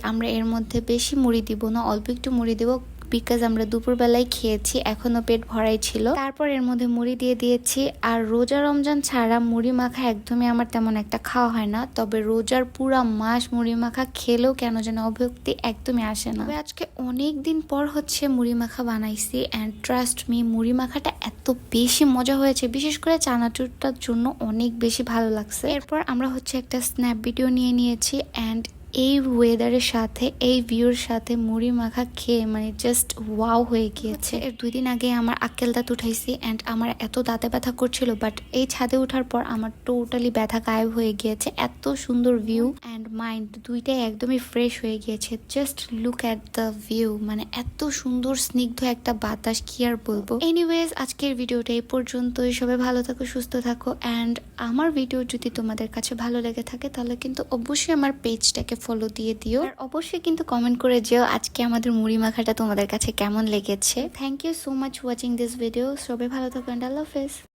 আমরা এর মধ্যে বেশি মুড়ি দিব না, অল্প একটু মুড়ি দিব, বিকজ আমরা দুপুরবেলায় খেয়েছি, এখনো পেট ভরাই ছিল। তারপর এর মধ্যে মুড়ি দিয়ে দিয়েছি। আর রোজা রমজান ছাড়া মুড়ি মাখা একদমই আমার তেমন একটা খাওয়া হয় না, তবে রোজার পুরা মাস মুড়ি মাখা খেলেও কেন যেন অভুক্তি একদমই আসে না। তবে আজকে অনেক দিন পর হচ্ছে মুড়ি মাখা বানাইছি, অ্যান্ড ট্রাস্ট মি, মুড়ি মাখাটা এত বেশি মজা হয়েছে, বিশেষ করে চানাচুরটার জন্য অনেক বেশি ভালো লাগছে। এরপর আমরা হচ্ছে একটা স্ন্যাপ ভিডিও নিয়ে নিয়েছি, অ্যান্ড এই ওয়েদারের সাথে এই ভিউর সাথে মুড়ি মাখা খেয়ে মানে জাস্ট ওয়াও হয়ে গিয়েছে। এর 2 দিন আগে আমার আক্কেল দাঁত উঠাইছি, অ্যান্ড আমার এত দাঁতে ব্যথা করছিল, বাট এই ছাদে ওঠার পর আমার টোটালি ব্যথা গায়েব হয়ে গিয়েছে। এত সুন্দর ভিউ অ্যান্ড মাইন্ড দুইটাই একদমই ফ্রেশ হয়ে গিয়েছে। Just look at the view, মানে এত সুন্দর স্নিগ্ধ একটা বাতাস, কি আর বলবো। এনিওয়েজ, আজকের ভিডিওটা এই পর্যন্তই। সবাই ভালো থাকো, সুস্থ থাকো, অ্যান্ড আমার ভিডিও যদি তোমাদের কাছে ভালো লেগে থাকে তাহলে কিন্তু অবশ্যই আমার পেজটাকে ফলো দিয়ে দিও, আর অবশ্যই কিন্তু কমেন্ট করে যেও আজকে আমাদের মুড়ি মাখাটা তোমাদের কাছে কেমন লেগেছে। Thank you so much watching this video. সবাই ভালো থাকবেন, আল্লাহ হাফেজ।